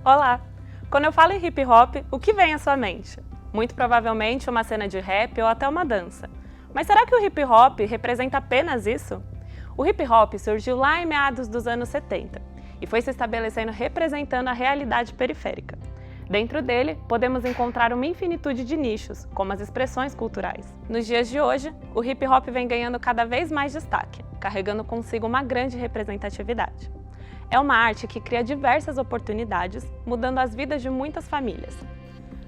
Olá! Quando eu falo em hip hop, o que vem à sua mente? Muito provavelmente uma cena de rap ou até uma dança. Mas será que o hip hop representa apenas isso? O hip hop surgiu lá em meados dos anos 70 e foi se estabelecendo representando a realidade periférica. Dentro dele, podemos encontrar uma infinitude de nichos, como as expressões culturais. Nos dias de hoje, o hip hop vem ganhando cada vez mais destaque, carregando consigo uma grande representatividade. É uma arte que cria diversas oportunidades, mudando as vidas de muitas famílias.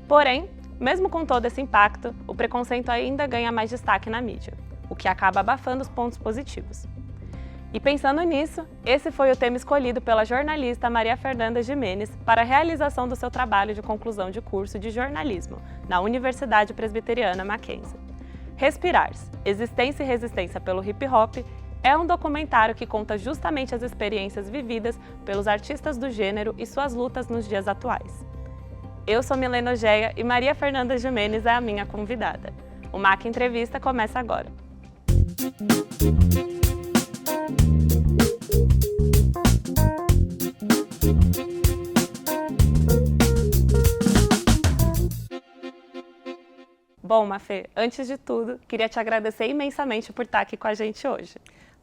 Porém, mesmo com todo esse impacto, o preconceito ainda ganha mais destaque na mídia, o que acaba abafando os pontos positivos. E pensando nisso, esse foi o tema escolhido pela jornalista Maria Fernanda Gimenez para a realização do seu trabalho de conclusão de curso de jornalismo na Universidade Presbiteriana Mackenzie. Respirar-se, Existência e Resistência pelo Hip Hop é um documentário que conta justamente as experiências vividas pelos artistas do gênero e suas lutas nos dias atuais. Eu sou Milena Ogeia e Maria Fernanda Gimenez é a minha convidada. O MAC Entrevista começa agora. Bom, Mafê, antes de tudo, queria te agradecer imensamente por estar aqui com a gente hoje.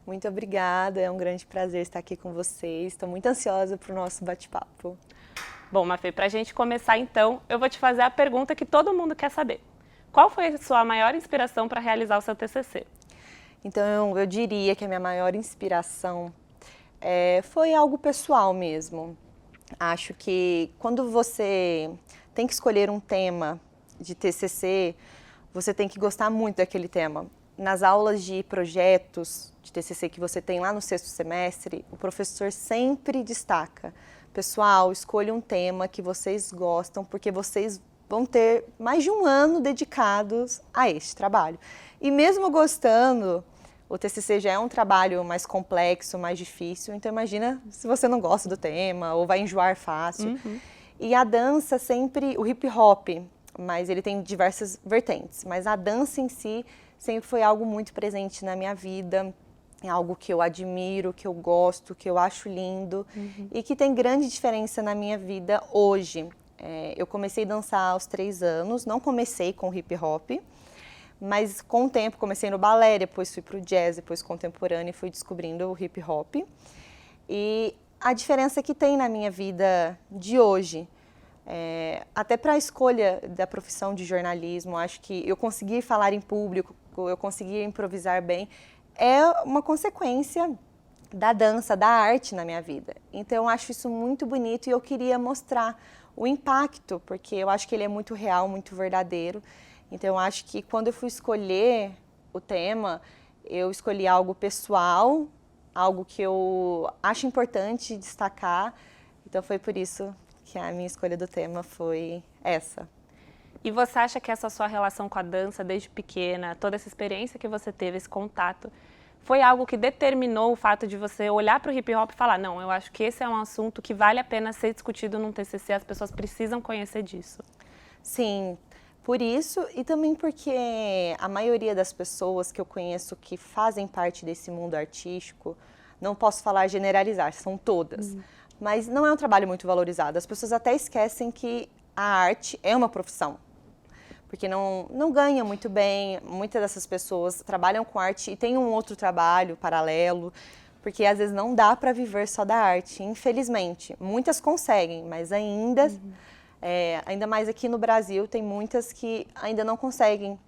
Muito obrigada, é um grande prazer estar aqui com vocês. Estou muito ansiosa para o nosso bate-papo. Bom, Mafê, para a gente começar então, eu vou te fazer a pergunta que todo mundo quer saber. Qual foi a sua maior inspiração para realizar o seu TCC? Então, eu diria que a minha maior inspiração foi algo pessoal mesmo. Acho que quando você tem que escolher um tema de TCC, você tem que gostar muito daquele tema. Nas aulas de projetos de TCC que você tem lá no 6º semestre, o professor sempre destaca: pessoal, escolha um tema que vocês gostam, porque vocês vão ter mais de um ano dedicados a este trabalho. E mesmo gostando, o TCC já é um trabalho mais complexo, mais difícil, então imagina se você não gosta do tema ou vai enjoar fácil. E a dança sempre, o hip hop, mas ele tem diversas vertentes, mas a dança em si sempre foi algo muito presente na minha vida, é algo que eu admiro, que eu gosto, que eu acho lindo e que tem grande diferença na minha vida hoje. Eu comecei a dançar aos 3 anos, não comecei com hip hop, mas com o tempo comecei no balé, depois fui para o jazz, depois contemporâneo e fui descobrindo o hip hop. E a diferença que tem na minha vida de hoje, até para a escolha da profissão de jornalismo, acho que eu conseguir falar em público, eu conseguir improvisar bem, é uma consequência da dança, da arte na minha vida. Então eu acho isso muito bonito e eu queria mostrar o impacto, porque eu acho que ele é muito real, muito verdadeiro. Então eu acho que quando eu fui escolher o tema, eu escolhi algo pessoal, algo que eu acho importante destacar. Então foi por isso que a minha escolha do tema foi essa. E você acha que essa sua relação com a dança desde pequena, toda essa experiência que você teve, esse contato, foi algo que determinou o fato de você olhar para o hip hop e falar: não, eu acho que esse é um assunto que vale a pena ser discutido num TCC, as pessoas precisam conhecer disso? Sim, por isso e também porque a maioria das pessoas que eu conheço que fazem parte desse mundo artístico, não posso falar generalizar, são todas, mas não é um trabalho muito valorizado. As pessoas até esquecem que a arte é uma profissão, porque não ganha muito bem. Muitas dessas pessoas trabalham com arte e têm um outro trabalho paralelo, porque às vezes não dá para viver só da arte, infelizmente. Muitas conseguem, mas ainda mais aqui no Brasil, tem muitas que ainda não conseguem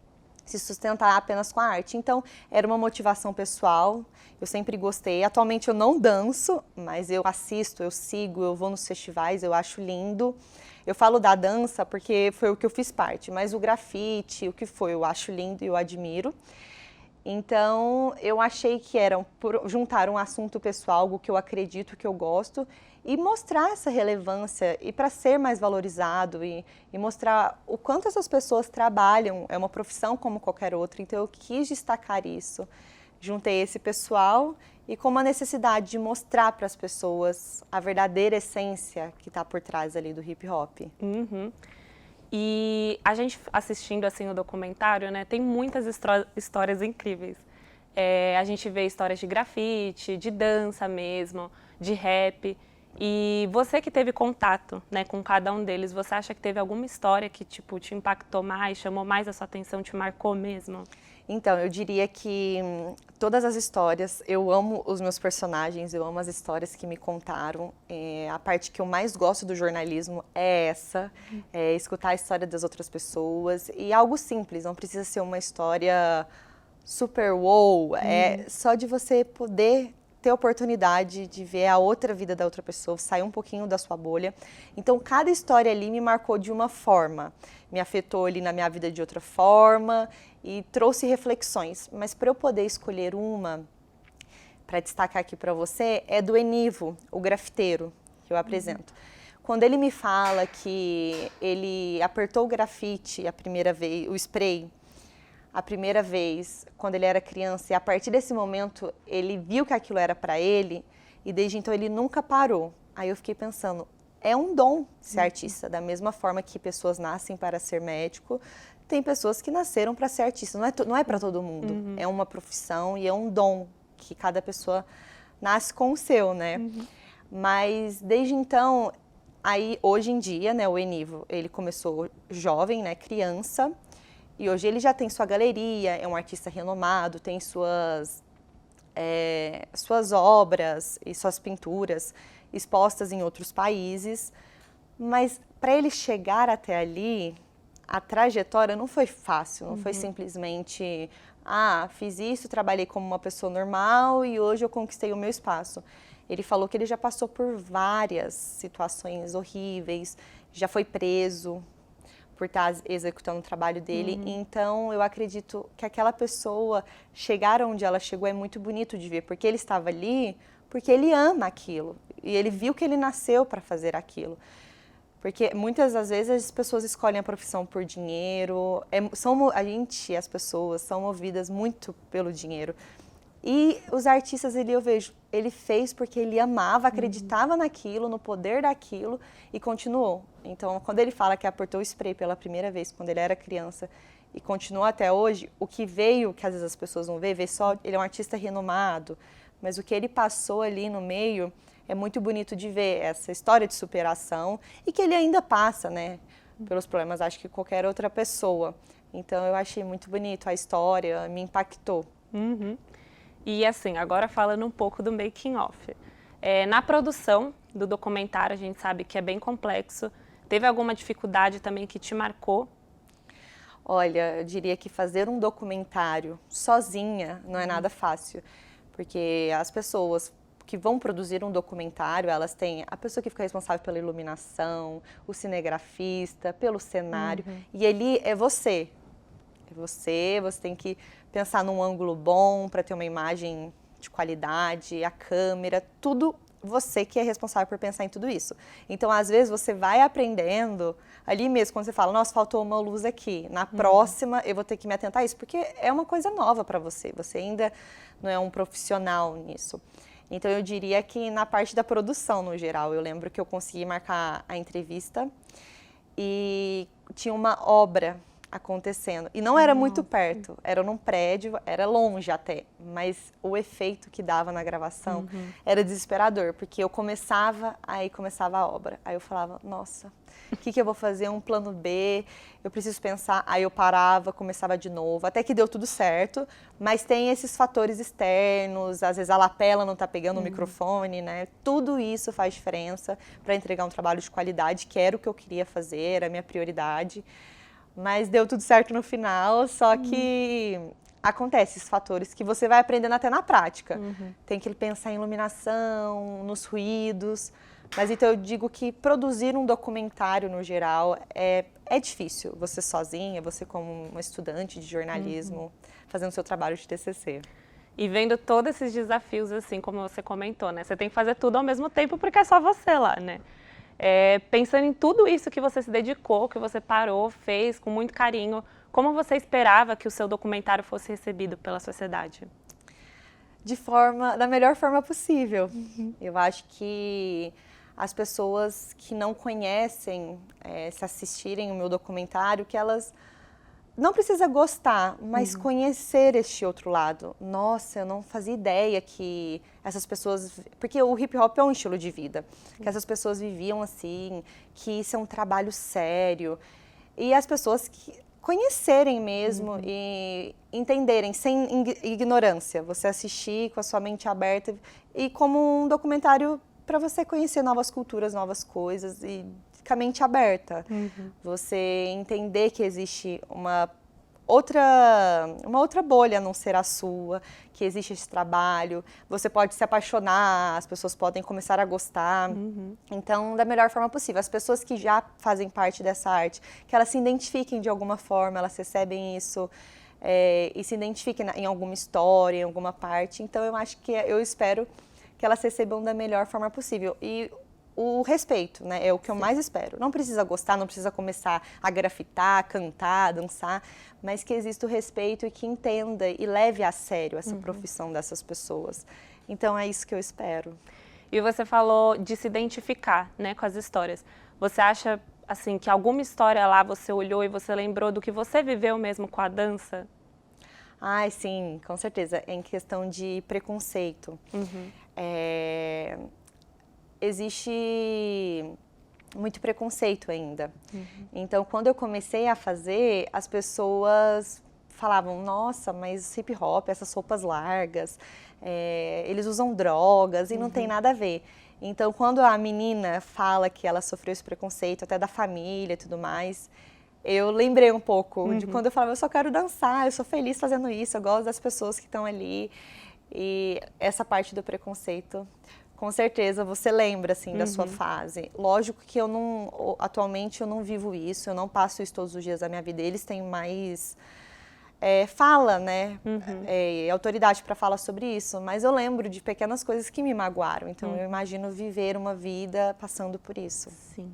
se sustentar apenas com a arte. Então, era uma motivação pessoal, eu sempre gostei. Atualmente eu não danço, mas eu assisto, eu sigo, eu vou nos festivais, eu acho lindo. Eu falo da dança porque foi o que eu fiz parte, mas o grafite, o que foi, eu acho lindo e eu admiro. Então, eu achei que era juntar um assunto pessoal, algo que eu acredito, que eu gosto, e mostrar essa relevância e para ser mais valorizado e mostrar o quanto essas pessoas trabalham, é uma profissão como qualquer outra. Então, eu quis destacar isso. Juntei esse pessoal e com uma necessidade de mostrar para as pessoas a verdadeira essência que está por trás ali do hip hop. E a gente assistindo assim o documentário, né, tem muitas histórias incríveis. A gente vê histórias de grafite, de dança mesmo, de rap. E você que teve contato, né, com cada um deles, você acha que teve alguma história que tipo te impactou mais, chamou mais a sua atenção, te marcou mesmo? Então, eu diria que todas as histórias, eu amo os meus personagens, eu amo as histórias que me contaram. A parte que eu mais gosto do jornalismo é essa, é escutar a história das outras pessoas. E algo simples, não precisa ser uma história super wow, é só de você poder ter a oportunidade de ver a outra vida da outra pessoa, sair um pouquinho da sua bolha. Então, cada história ali me marcou de uma forma, me afetou ali na minha vida de outra forma e trouxe reflexões. Mas para eu poder escolher uma, para destacar aqui para você, é do Enivo, o grafiteiro, que eu apresento. Quando ele me fala que ele apertou o grafite a primeira vez, o spray, a primeira vez, quando ele era criança, e a partir desse momento ele viu que aquilo era para ele, e desde então ele nunca parou. Aí eu fiquei pensando, é um dom ser artista, da mesma forma que pessoas nascem para ser médico, tem pessoas que nasceram para ser artista, não é para todo mundo, é uma profissão e é um dom que cada pessoa nasce com o seu, né? Mas desde então, aí hoje em dia, né, o Enivo, ele começou jovem, né, criança, e hoje ele já tem sua galeria, é um artista renomado, tem suas obras e suas pinturas expostas em outros países. Mas para ele chegar até ali, a trajetória não foi fácil, não foi simplesmente, fiz isso, trabalhei como uma pessoa normal e hoje eu conquistei o meu espaço. Ele falou que ele já passou por várias situações horríveis, já foi preso por estar executando o trabalho dele. Então, eu acredito que aquela pessoa chegar onde ela chegou é muito bonito de ver, porque ele estava ali porque ele ama aquilo e ele viu que ele nasceu para fazer aquilo. Porque muitas das vezes as pessoas escolhem a profissão por dinheiro, as pessoas são movidas muito pelo dinheiro. E os artistas, eu vejo, ele fez porque ele amava, acreditava naquilo, no poder daquilo e continuou. Então, quando ele fala que apertou o spray pela primeira vez, quando ele era criança e continuou até hoje, o que veio, que às vezes as pessoas não vê só, ele é um artista renomado, mas o que ele passou ali no meio é muito bonito de ver, essa história de superação e que ele ainda passa, né, pelos problemas, acho que qualquer outra pessoa. Então, eu achei muito bonito a história, me impactou. E assim, agora falando um pouco do making off. Na produção do documentário, a gente sabe que é bem complexo. Teve alguma dificuldade também que te marcou? Olha, eu diria que fazer um documentário sozinha não é nada fácil, porque as pessoas que vão produzir um documentário, elas têm a pessoa que fica responsável pela iluminação, o cinegrafista, pelo cenário, e ali é você. Você tem que pensar num ângulo bom para ter uma imagem de qualidade, a câmera, tudo você que é responsável por pensar em tudo isso. Então, às vezes, você vai aprendendo ali mesmo, quando você fala, nossa, faltou uma luz aqui, na próxima eu vou ter que me atentar a isso, porque é uma coisa nova para você ainda não é um profissional nisso. Então, eu diria que na parte da produção, no geral, eu lembro que eu consegui marcar a entrevista e tinha uma obra acontecendo. E não era muito perto, era num prédio, era longe até, mas o efeito que dava na gravação era desesperador, porque eu começava a obra. Aí eu falava, nossa, o que eu vou fazer? Um plano B, eu preciso pensar. Aí eu parava, começava de novo, até que deu tudo certo, mas tem esses fatores externos, às vezes a lapela não tá pegando o microfone, né? Tudo isso faz diferença para entregar um trabalho de qualidade, que era o que eu queria fazer, era a minha prioridade. Mas deu tudo certo no final, só que acontece esses fatores que você vai aprendendo até na prática. Tem que pensar em iluminação, nos ruídos. Mas então eu digo que produzir um documentário no geral é difícil. Você sozinha, você como uma estudante de jornalismo, fazendo seu trabalho de TCC. E vendo todos esses desafios, assim, como você comentou, né? Você tem que fazer tudo ao mesmo tempo porque é só você lá, né? Pensando em tudo isso que você se dedicou, que você parou, fez com muito carinho, como você esperava que o seu documentário fosse recebido pela sociedade? Da melhor forma possível. Eu acho que as pessoas que não conhecem, se assistirem o meu documentário, que elas não precisa gostar, mas conhecer este outro lado. Nossa, eu não fazia ideia que essas pessoas... Porque o hip hop é um estilo de vida, que essas pessoas viviam assim, que isso é um trabalho sério. E as pessoas conhecerem mesmo e entenderem, sem ignorância. Você assistir com a sua mente aberta e como um documentário para você conhecer novas culturas, novas coisas e com a mente aberta. Você entender que existe uma outra bolha a não ser a sua, que existe esse trabalho, você pode se apaixonar, as pessoas podem começar a gostar. Então, da melhor forma possível. As pessoas que já fazem parte dessa arte, que elas se identifiquem de alguma forma, elas recebem isso e se identifiquem em alguma história, em alguma parte. Então, eu espero que elas recebam da melhor forma possível. E o respeito, né? É o que eu mais espero. Não precisa gostar, não precisa começar a grafitar, cantar, dançar, mas que exista o respeito e que entenda e leve a sério essa profissão dessas pessoas. Então é isso que eu espero. E você falou de se identificar, né, com as histórias. Você acha, assim, que alguma história lá você olhou e você lembrou do que você viveu mesmo com a dança? Ai, sim, com certeza. Em questão de preconceito. Existe muito preconceito ainda. Então, quando eu comecei a fazer, as pessoas falavam, nossa, mas hip hop, essas roupas largas, eles usam drogas e não tem nada a ver. Então, quando a menina fala que ela sofreu esse preconceito, até da família e tudo mais, eu lembrei um pouco de quando eu falava, eu só quero dançar, eu sou feliz fazendo isso, eu gosto das pessoas que estão ali. E essa parte do preconceito, com certeza, você lembra, assim, da sua fase. Lógico que atualmente eu não vivo isso, eu não passo isso todos os dias da minha vida. Eles têm mais fala, né? Autoridade para falar sobre isso. Mas eu lembro de pequenas coisas que me magoaram. Então, eu imagino viver uma vida passando por isso. Sim.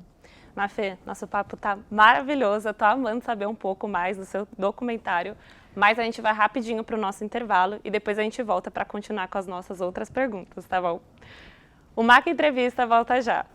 Mafê, nosso papo tá maravilhoso. Eu tô amando saber um pouco mais do seu documentário. Mas a gente vai rapidinho para o nosso intervalo e depois a gente volta para continuar com as nossas outras perguntas, tá bom? O MAC Entrevista volta já.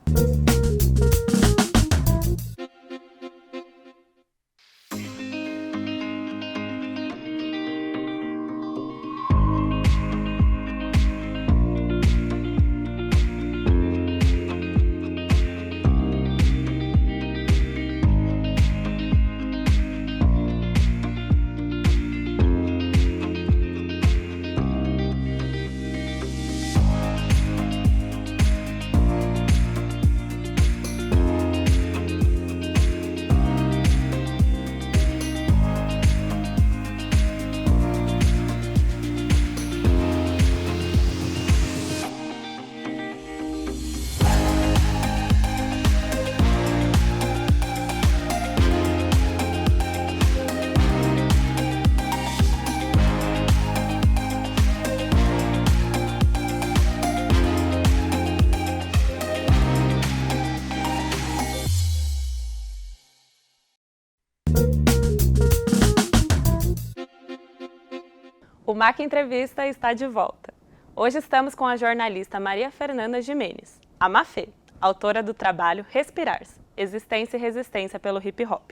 O MAC Entrevista está de volta. Hoje estamos com a jornalista Maria Fernanda Gimenez, a Mafê, autora do trabalho Respirar-se, Existência e Resistência pelo Hip Hop,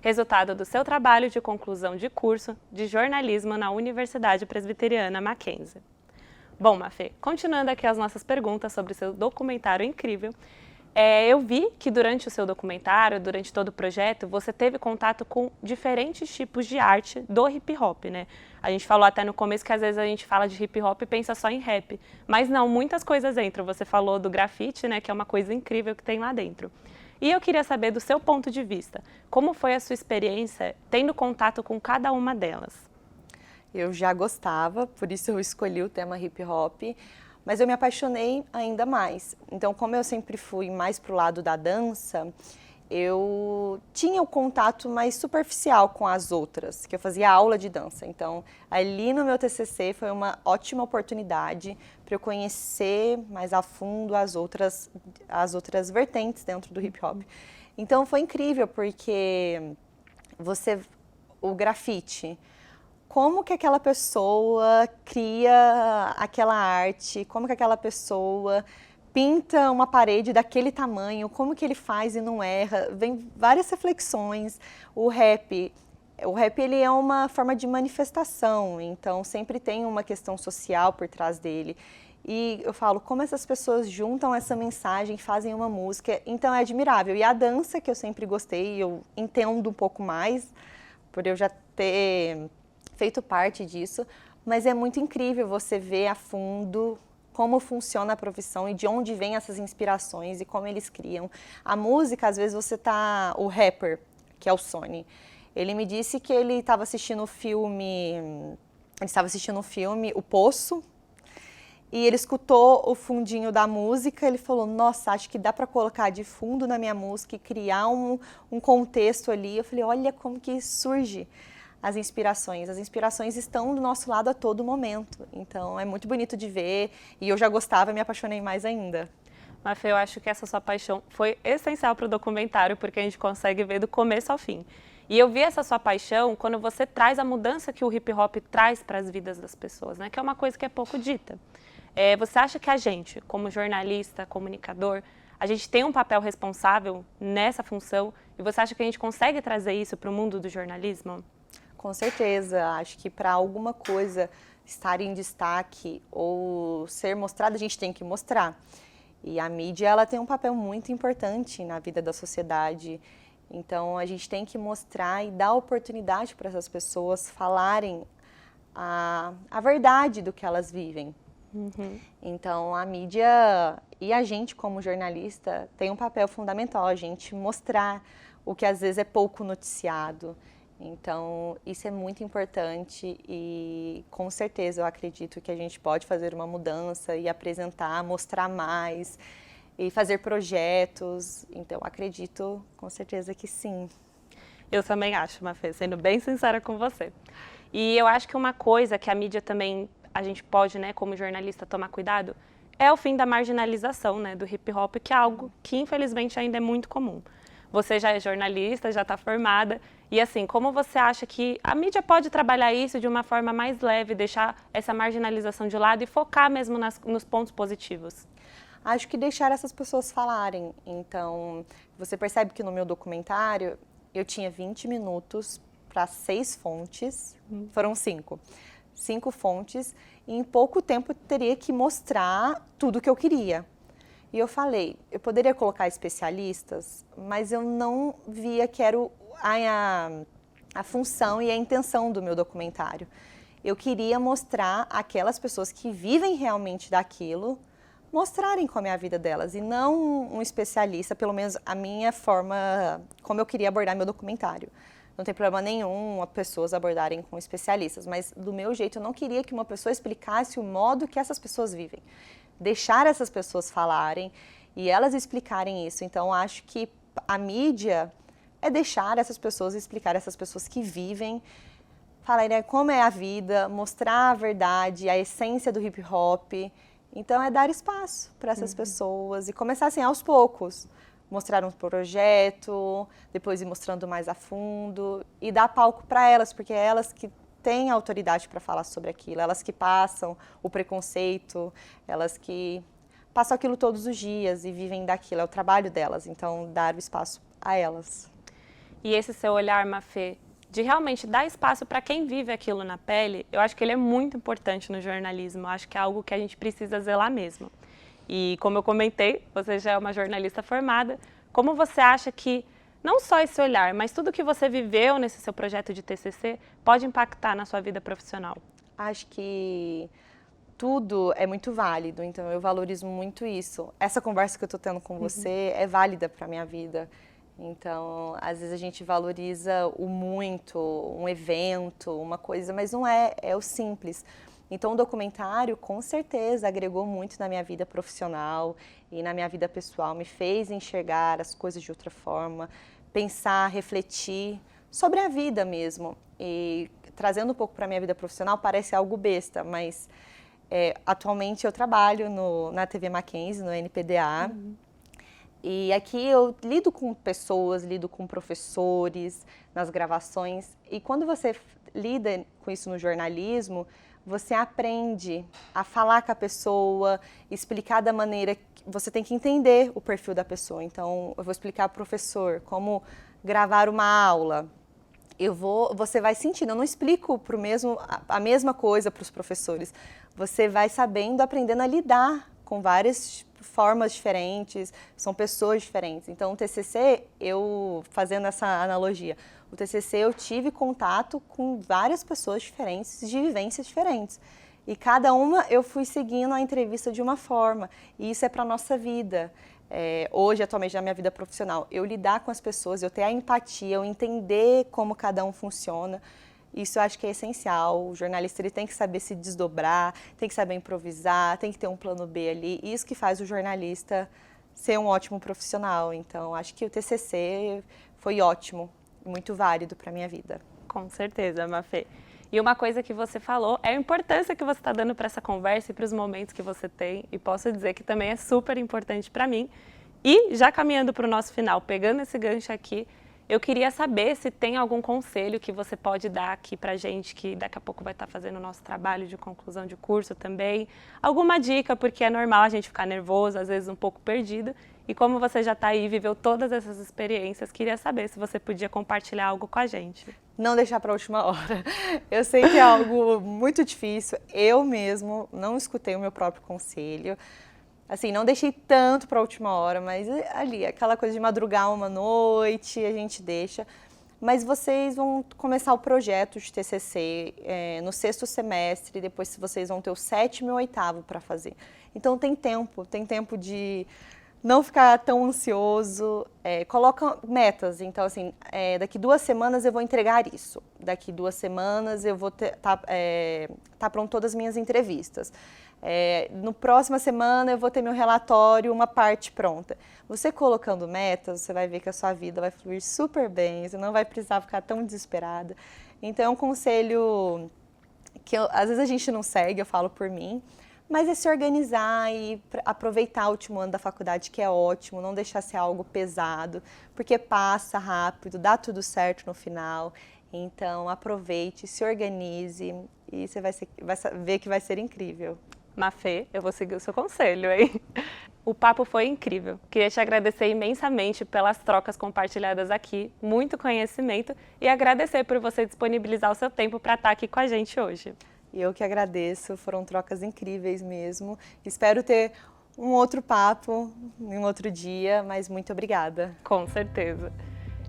resultado do seu trabalho de conclusão de curso de jornalismo na Universidade Presbiteriana Mackenzie. Bom, Mafê, continuando aqui as nossas perguntas sobre o seu documentário incrível, eu vi que durante o seu documentário, durante todo o projeto, você teve contato com diferentes tipos de arte do hip hop, né? A gente falou até no começo que às vezes a gente fala de hip hop e pensa só em rap, mas não, muitas coisas entram. Você falou do grafite, né, que é uma coisa incrível que tem lá dentro. E eu queria saber do seu ponto de vista, como foi a sua experiência tendo contato com cada uma delas? Eu já gostava, por isso eu escolhi o tema hip hop, mas eu me apaixonei ainda mais. Então, como eu sempre fui mais pro lado da dança, eu tinha o contato mais superficial com as outras, que eu fazia aula de dança. Então, ali no meu TCC foi uma ótima oportunidade para eu conhecer mais a fundo as outras vertentes dentro do hip hop. Então, foi incrível, porque o grafite, como que aquela pessoa cria aquela arte, como que aquela pessoa pinta uma parede daquele tamanho, como que ele faz e não erra, vem várias reflexões. O rap, o rap ele é uma forma de manifestação, então sempre tem uma questão social por trás dele. E eu falo, como essas pessoas juntam essa mensagem, fazem uma música, então é admirável. E a dança, que eu sempre gostei, eu entendo um pouco mais, por eu já ter feito parte disso, mas é muito incrível você ver a fundo como funciona a profissão e de onde vêm essas inspirações e como eles criam. A música, às vezes você tá, o rapper, que é o Sony, ele me disse que ele estava assistindo o filme O Poço, e ele escutou o fundinho da música, ele falou, nossa, acho que dá para colocar de fundo na minha música e criar um contexto ali. Eu falei, olha como que surge as inspirações. As inspirações estão do nosso lado a todo momento, então é muito bonito de ver, e eu já gostava e me apaixonei mais ainda. Mafê, eu acho que essa sua paixão foi essencial para o documentário, porque a gente consegue ver do começo ao fim. E eu vi essa sua paixão quando você traz a mudança que o hip hop traz para as vidas das pessoas, né? Que é uma coisa que é pouco dita. Você acha que a gente, como jornalista, comunicador, a gente tem um papel responsável nessa função e você acha que a gente consegue trazer isso para o mundo do jornalismo? Com certeza, acho que para alguma coisa estar em destaque ou ser mostrada, a gente tem que mostrar. E a mídia, ela tem um papel muito importante na vida da sociedade. Então, a gente tem que mostrar e dar oportunidade para essas pessoas falarem a verdade do que elas vivem. Uhum. Então, a mídia e a gente, como jornalista, tem um papel fundamental, a gente mostrar o que às vezes é pouco noticiado. Então, isso é muito importante e, com certeza, eu acredito que a gente pode fazer uma mudança e apresentar, mostrar mais e fazer projetos. Então, acredito, com certeza, que sim. Eu também acho, Mafê, sendo bem sincera com você. E eu acho que uma coisa que a mídia também, a gente pode, né, como jornalista, tomar cuidado, é o fim da marginalização, né, do hip hop, que é algo que, infelizmente, ainda é muito comum. Você já é jornalista, já está formada, e assim, como você acha que a mídia pode trabalhar isso de uma forma mais leve, deixar essa marginalização de lado e focar mesmo nos pontos positivos? Acho que deixar essas pessoas falarem. Então, você percebe que no meu documentário, eu tinha 20 minutos para 6 fontes, foram 5. 5 fontes, e em pouco tempo eu teria que mostrar tudo o que eu queria. E eu falei, eu poderia colocar especialistas, mas eu não via que era a função e a intenção do meu documentário. Eu queria mostrar aquelas pessoas que vivem realmente daquilo, mostrarem como é a vida delas, e não um especialista, pelo menos a minha forma, como eu queria abordar meu documentário. Não tem problema nenhum as pessoas abordarem com especialistas, mas do meu jeito eu não queria que uma pessoa explicasse o modo que essas pessoas vivem. Deixar essas pessoas falarem e elas explicarem isso. Então, acho que a mídia é deixar essas pessoas explicar, essas pessoas que vivem, falarem como é a vida, mostrar a verdade, a essência do hip hop. Então, é dar espaço para essas pessoas e começar assim aos poucos. Mostrar um projeto, depois ir mostrando mais a fundo e dar palco para elas, porque é elas que têm autoridade para falar sobre aquilo, elas que passam o preconceito, elas que passam aquilo todos os dias e vivem daquilo, é o trabalho delas, então dar o espaço a elas. E esse seu olhar, Mafê, de realmente dar espaço para quem vive aquilo na pele, eu acho que ele é muito importante no jornalismo, eu acho que é algo que a gente precisa zelar mesmo. E como eu comentei, você já é uma jornalista formada, como você acha que não só esse olhar, mas tudo que você viveu nesse seu projeto de TCC pode impactar na sua vida profissional? Acho que tudo é muito válido, então eu valorizo muito isso. Essa conversa que eu estou tendo com você é válida para a minha vida. Então, às vezes a gente valoriza o muito, um evento, uma coisa, mas não é, é o simples. Então, o documentário, com certeza, agregou muito na minha vida profissional e na minha vida pessoal, me fez enxergar as coisas de outra forma, pensar, refletir sobre a vida mesmo. E trazendo um pouco para a minha vida profissional, parece algo besta, mas atualmente eu trabalho na TV Mackenzie, no NPDA, e aqui eu lido com pessoas, lido com professores nas gravações, e quando você lida com isso no jornalismo, você aprende a falar com a pessoa, explicar da maneira que você tem que entender o perfil da pessoa. Então, eu vou explicar ao professor como gravar uma aula. você vai sentindo, eu não explico a mesma coisa para os professores. Você vai sabendo, aprendendo a lidar com várias formas diferentes, são pessoas diferentes. Então, o TCC, fazendo essa analogia, o TCC eu tive contato com várias pessoas diferentes, de vivências diferentes. E cada uma eu fui seguindo a entrevista de uma forma. E isso é para a nossa vida. Hoje, atualmente, na minha vida profissional, eu lidar com as pessoas, eu ter a empatia, eu entender como cada um funciona, isso eu acho que é essencial. O jornalista ele tem que saber se desdobrar, tem que saber improvisar, tem que ter um plano B ali. Isso que faz o jornalista ser um ótimo profissional. Então, acho que o TCC foi ótimo, muito válido para a minha vida. Com certeza, Mafê. E uma coisa que você falou é a importância que você está dando para essa conversa e para os momentos que você tem. E posso dizer que também é super importante para mim. E já caminhando para o nosso final, pegando esse gancho aqui, eu queria saber se tem algum conselho que você pode dar aqui para a gente, que daqui a pouco vai estar fazendo o nosso trabalho de conclusão de curso também. Alguma dica, porque é normal a gente ficar nervoso, às vezes um pouco perdido. E como você já está aí, viveu todas essas experiências, queria saber se você podia compartilhar algo com a gente. Não deixar para a última hora. Eu sei que é algo muito difícil. Eu mesmo não escutei o meu próprio conselho. Assim, não deixei tanto para a última hora, mas ali, aquela coisa de madrugar uma noite, a gente deixa. Mas vocês vão começar o projeto de TCC no 6º semestre, depois vocês vão ter o 7º e o 8º para fazer. Então tem tempo de não ficar tão ansioso, coloca metas. Então, assim, daqui 2 semanas eu vou entregar isso. Daqui 2 semanas eu vou tá pronto todas as minhas entrevistas. No próxima semana eu vou ter meu relatório, uma parte pronta. Você colocando metas, você vai ver que a sua vida vai fluir super bem, você não vai precisar ficar tão desesperada. Então, é um conselho que às vezes a gente não segue, eu falo por mim, mas é se organizar e aproveitar o último ano da faculdade, que é ótimo, não deixar ser algo pesado, porque passa rápido, dá tudo certo no final. Então, aproveite, se organize e você vai ver que vai ser incrível. Mafê, eu vou seguir o seu conselho, hein? O papo foi incrível. Queria te agradecer imensamente pelas trocas compartilhadas aqui, muito conhecimento, e agradecer por você disponibilizar o seu tempo para estar aqui com a gente hoje. Eu que agradeço, foram trocas incríveis mesmo. Espero ter um outro papo em um outro dia, mas muito obrigada. Com certeza.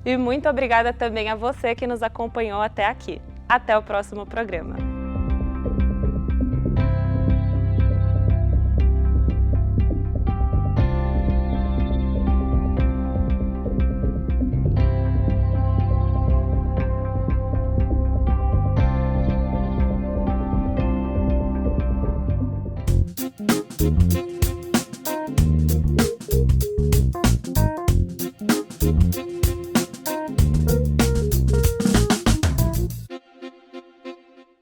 E muito obrigada também a você que nos acompanhou até aqui. Até o próximo programa.